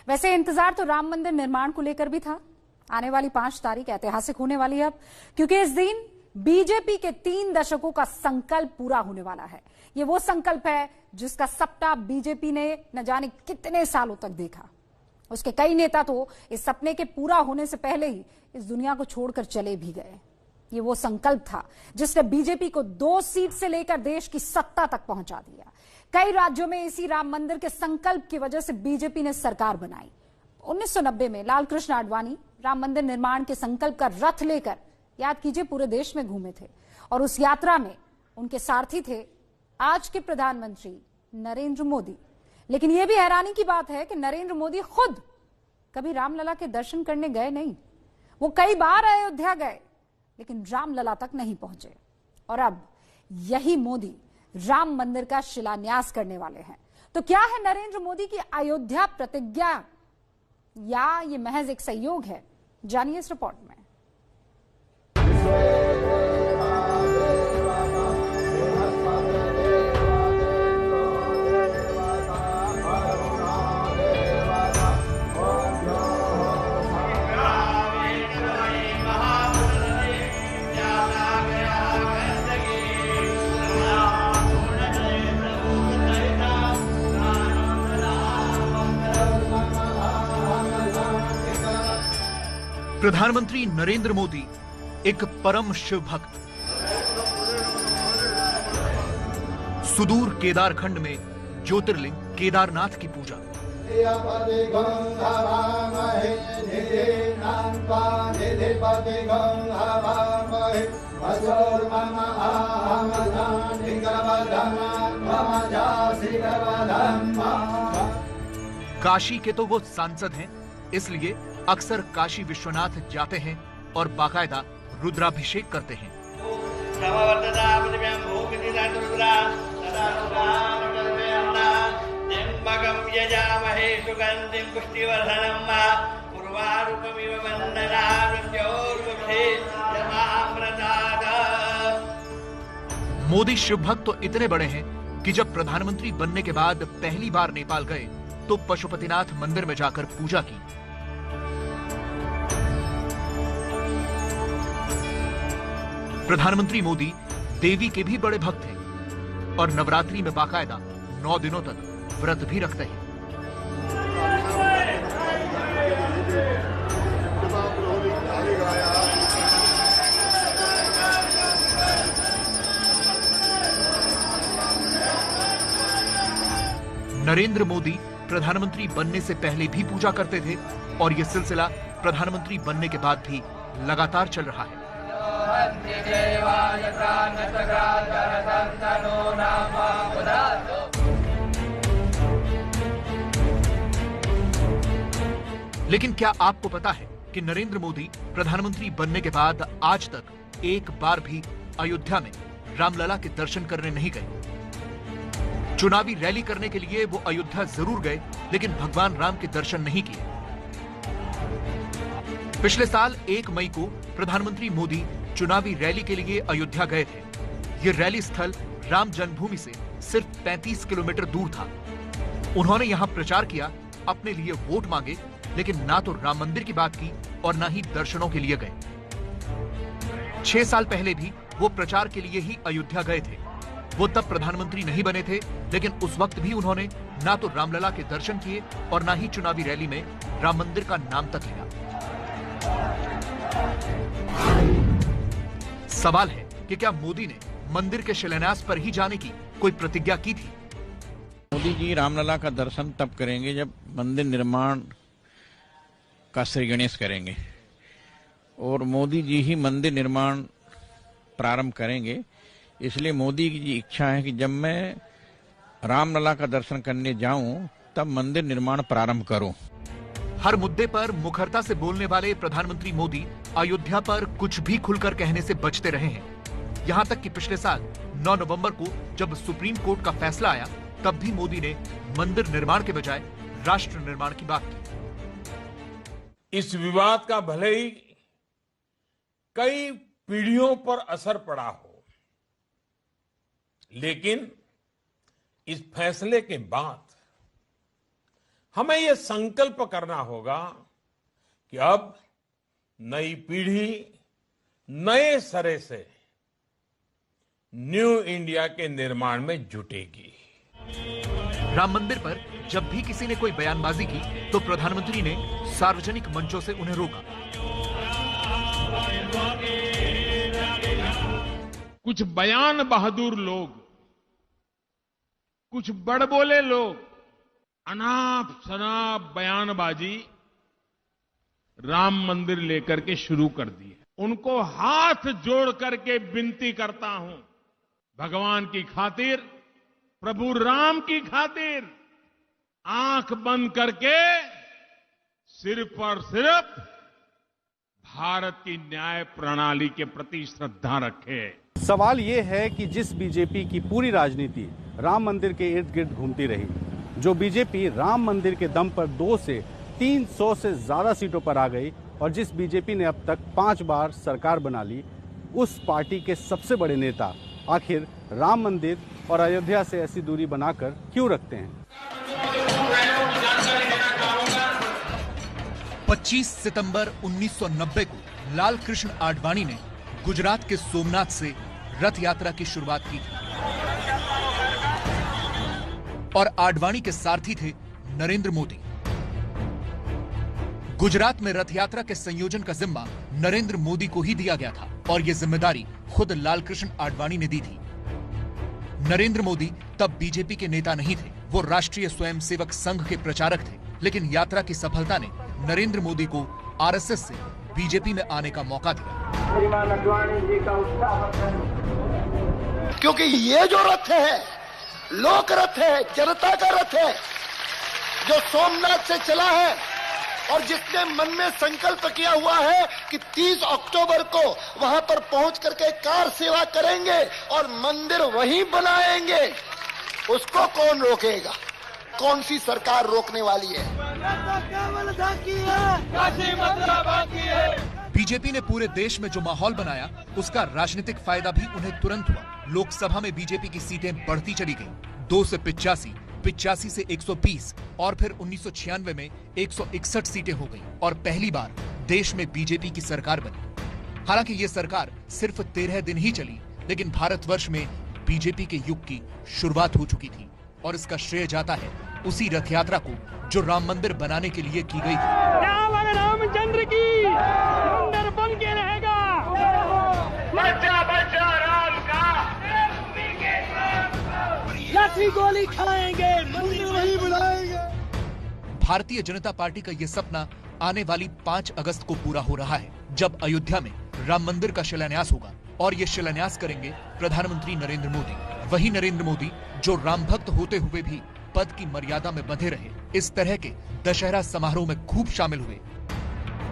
वैसे इंतजार तो राम मंदिर निर्माण को लेकर भी था। आने वाली 5 तारीख ऐतिहासिक होने वाली है अब, क्योंकि इस दिन बीजेपी के 3 दशकों का संकल्प पूरा होने वाला है। ये वो संकल्प है जिसका सपना बीजेपी ने न जाने कितने सालों तक देखा। उसके कई नेता तो इस सपने के पूरा होने से पहले ही इस दुनिया को छोड़कर चले भी गए। ये वो संकल्प था जिसने बीजेपी को 2 सीट से लेकर देश की सत्ता तक पहुंचा दिया। कई राज्यों में इसी राम मंदिर के संकल्प की वजह से बीजेपी ने सरकार बनाई। 1990 में लाल कृष्ण आडवाणी राम मंदिर निर्माण के संकल्प का रथ लेकर, याद कीजिए, पूरे देश में घूमे थे और उस यात्रा में उनके सारथी थे आज के प्रधानमंत्री नरेंद्र मोदी। लेकिन यह भी हैरानी की बात है कि नरेंद्र मोदी खुद कभी रामलला के दर्शन करने गए नहीं। वो कई बार अयोध्या गए लेकिन रामलला तक नहीं पहुंचे। और अब यही मोदी राम मंदिर का शिलान्यास करने वाले हैं। तो क्या है नरेंद्र मोदी की अयोध्या प्रतिज्ञा, या ये महज एक संयोग है? जानिए इस रिपोर्ट में। प्रधानमंत्री नरेंद्र मोदी एक परम शिव भक्त, सुदूर केदारखंड में ज्योतिर्लिंग केदारनाथ की पूजा। काशी के तो वो सांसद हैं, इसलिए अक्सर काशी विश्वनाथ जाते हैं और बाकायदा रुद्राभिषेक करते हैं। मोदी शिव भक्त तो इतने बड़े हैं कि जब प्रधानमंत्री बनने के बाद पहली बार नेपाल गए तो पशुपतिनाथ मंदिर में जाकर पूजा की। प्रधानमंत्री मोदी देवी के भी बड़े भक्त हैं और नवरात्रि में बाकायदा 9 दिनों तक व्रत भी रखते हैं। नरेंद्र मोदी प्रधानमंत्री बनने से पहले भी पूजा करते थे और यह सिलसिला प्रधानमंत्री बनने के बाद भी लगातार चल रहा है। लेकिन क्या आपको पता है कि नरेंद्र मोदी प्रधानमंत्री बनने के बाद आज तक एक बार भी अयोध्या में रामलला के दर्शन करने नहीं गए? चुनावी रैली करने के लिए वो अयोध्या जरूर गए लेकिन भगवान राम के दर्शन नहीं किए। पिछले साल 1 मई को प्रधानमंत्री मोदी चुनावी रैली के लिए अयोध्या गए थे। ये रैली स्थल राम जन्मभूमि से सिर्फ 35 किलोमीटर दूर था। उन्होंने यहां प्रचार किया, अपने लिए वोट मांगे, लेकिन ना तो राम मंदिर की बात की और ना ही दर्शनों के लिए गए। 6 साल पहले भी वो प्रचार के लिए ही अयोध्या गए थे। वो तब प्रधानमंत्री नहीं बने थे, लेकिन उस वक्त भी उन्होंने ना तो रामलला के दर्शन किए और ना ही चुनावी रैली में राम मंदिर का नाम तक लिया। सवाल है कि क्या मोदी ने मंदिर के शिलान्यास पर ही जाने की कोई प्रतिज्ञा की थी? मोदी जी रामलला का दर्शन तब करेंगे जब मंदिर निर्माण का श्री गणेश करेंगे और मोदी जी ही मंदिर निर्माण प्रारंभ करेंगे। इसलिए मोदी की इच्छा है कि जब मैं रामलला का दर्शन करने जाऊं तब मंदिर निर्माण प्रारंभ करूं। हर मुद्दे पर मुखरता से बोलने वाले प्रधानमंत्री मोदी अयोध्या पर कुछ भी खुलकर कहने से बचते रहे हैं। यहां तक कि पिछले साल 9 नवंबर को जब सुप्रीम कोर्ट का फैसला आया तब भी मोदी ने मंदिर निर्माण के बजाय राष्ट्र निर्माण की बात की। इस विवाद का भले ही कई पीढ़ियों पर असर पड़ा हो, लेकिन इस फैसले के बाद हमें यह संकल्प करना होगा कि अब नई पीढ़ी नए सिरे से न्यू इंडिया के निर्माण में जुटेगी। राम मंदिर पर जब भी किसी ने कोई बयानबाजी की तो प्रधानमंत्री ने सार्वजनिक मंचों से उन्हें रोका। कुछ बयान बहादुर लोग, कुछ बड़बोले लोग अनाप शनाप बयानबाजी राम मंदिर लेकर के शुरू कर दी है। उनको हाथ जोड़ करके विनती करता हूं, भगवान की खातिर, प्रभु राम की खातिर आंख बंद करके सिर्फ और सिर्फ भारत की न्याय प्रणाली के प्रति श्रद्धा रखें। सवाल ये है कि जिस बीजेपी की पूरी राजनीति राम मंदिर के इर्द गिर्द घूमती रही, जो बीजेपी राम मंदिर के दम पर 2 से 300 से ज्यादा सीटों पर आ गई और जिस बीजेपी ने अब तक 5 बार सरकार बना ली, उस पार्टी के सबसे बड़े नेता आखिर राम मंदिर और अयोध्या से ऐसी दूरी बनाकर क्यों रखते हैं? 25 सितंबर 1990 को लाल कृष्ण आडवाणी ने गुजरात के सोमनाथ से रथ यात्रा की शुरुआत की थी और आडवाणी के सारथी थे नरेंद्र मोदी। गुजरात में रथ यात्रा के संयोजन का जिम्मा नरेंद्र मोदी को ही दिया गया था और यह जिम्मेदारी खुद लालकृष्ण आडवाणी ने दी थी। नरेंद्र मोदी तब बीजेपी के नेता नहीं थे, वो राष्ट्रीय स्वयंसेवक संघ के प्रचारक थे, लेकिन यात्रा की सफलता ने नरेंद्र मोदी को आरएसएस से बीजेपी में आने का मौका दिया। श्रीमान आडवाणी जी का उत्साह, क्योंकि ये जो रथ है लोक रथ है, जनता का रथ है, जो सोमनाथ से चला है और जिसने मन में संकल्प किया हुआ है कि 30 अक्टूबर को वहां पर पहुंच करके कार सेवा करेंगे और मंदिर वहीं बनाएंगे, उसको कौन रोकेगा? कौन सी सरकार रोकने वाली है? बीजेपी ने पूरे देश में जो माहौल बनाया उसका राजनीतिक फायदा भी उन्हें तुरंत हुआ। लोकसभा में बीजेपी की सीटें बढ़ती चली गईं, 2 से 85, 85 से 120 और फिर 1996 में 161 सीटें हो गईं और पहली बार देश में बीजेपी की सरकार बनी। हालांकि ये सरकार सिर्फ 13 दिन ही चली, लेकिन भारतवर्ष में बीजेपी के युग की शुरुआत हो चुकी थी और इसका श्रेय जाता है उसी रथ यात्रा को जो राम मंदिर बनाने के लिए की गई थी। रामचंद्र की मंदिर बन के रहेगा, बच्चा बच्चा राम का, लाठी गोली खाएंगे, मंदिर वहीं बनाएंगे। भारतीय जनता पार्टी का यह सपना आने वाली 5 अगस्त को पूरा हो रहा है, जब अयोध्या में राम मंदिर का शिलान्यास होगा और ये शिलान्यास करेंगे प्रधानमंत्री नरेंद्र मोदी। वही नरेंद्र मोदी जो राम भक्त होते हुए भी पद की मर्यादा में बंधे रहे, इस तरह के दशहरा समारोह में खूब शामिल हुए।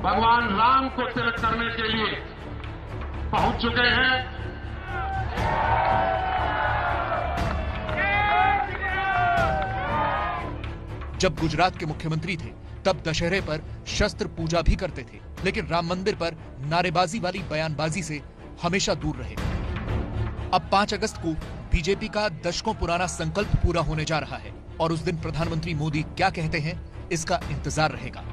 भगवान राम को तिलक करने के लिए पहुंच चुके हैं। जब गुजरात के मुख्यमंत्री थे तब दशहरे पर शस्त्र पूजा भी करते थे, लेकिन राम मंदिर पर नारेबाजी वाली बयानबाजी से हमेशा दूर रहे। अब 5 अगस्त को बीजेपी का दशकों पुराना संकल्प पूरा होने जा रहा है और उस दिन प्रधानमंत्री मोदी क्या कहते हैं, इसका इंतजार रहेगा।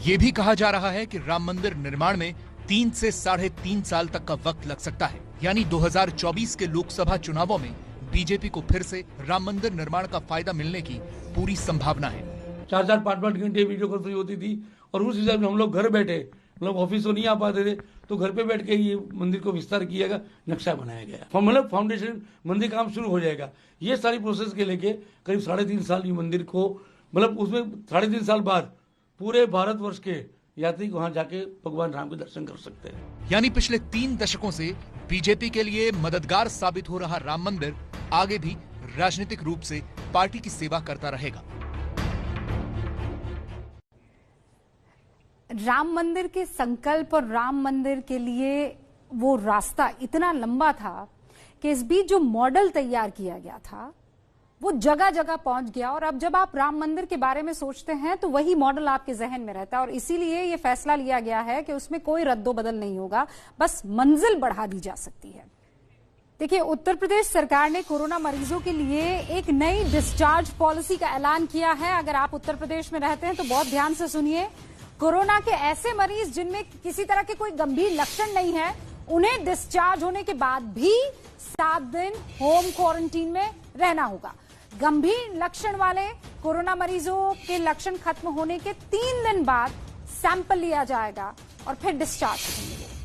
यह भी कहा जा रहा है कि राम मंदिर निर्माण में 3 से 3.5 साल तक का वक्त लग सकता है, यानी 2024 के लोकसभा चुनावों में बीजेपी को फिर से राम मंदिर निर्माण का फायदा मिलने की पूरी संभावना है। 4-4, 5-5 घंटे वीडियो कॉन्फ्रेंस होती थी और उस हिसाब से हम लोग घर बैठे, मतलब ऑफिस तो नहीं आ पाते थे, तो घर पे बैठ के ये मंदिर को विस्तार किया गया, नक्शा बनाया गया, मतलब फाउंडेशन मंदिर काम शुरू हो जाएगा। ये सारी प्रोसेस के लेके करीब 3.5 साल ये मंदिर को, मतलब उसमें 3.5 साल बाद पूरे भारतवर्ष के यात्री वहां जाके भगवान राम के दर्शन कर सकते हैं। यानी पिछले 3 दशकों से बीजेपी के लिए मददगार साबित हो रहा राम मंदिर आगे भी राजनीतिक रूप से पार्टी की सेवा करता रहेगा। राम मंदिर के संकल्प और राम मंदिर के लिए वो रास्ता इतना लंबा था कि इस बीच जो मॉडल तैयार किया गया था वो जगह जगह पहुंच गया, और अब जब आप राम मंदिर के बारे में सोचते हैं तो वही मॉडल आपके जहन में रहता है, और इसीलिए ये फैसला लिया गया है कि उसमें कोई रद्दोबदल नहीं होगा, बस मंजिल बढ़ा दी जा सकती है। देखिए, उत्तर प्रदेश सरकार ने कोरोना मरीजों के लिए एक नई डिस्चार्ज पॉलिसी का ऐलान किया है। अगर आप उत्तर प्रदेश में रहते हैं तो बहुत ध्यान से सुनिए। कोरोना के ऐसे मरीज जिनमें किसी तरह के कोई गंभीर लक्षण नहीं है, उन्हें डिस्चार्ज होने के बाद भी 7 दिन होम क्वारंटीन में रहना होगा। गंभीर लक्षण वाले कोरोना मरीजों के लक्षण खत्म होने के 3 दिन बाद सैंपल लिया जाएगा और फिर डिस्चार्ज होंगे।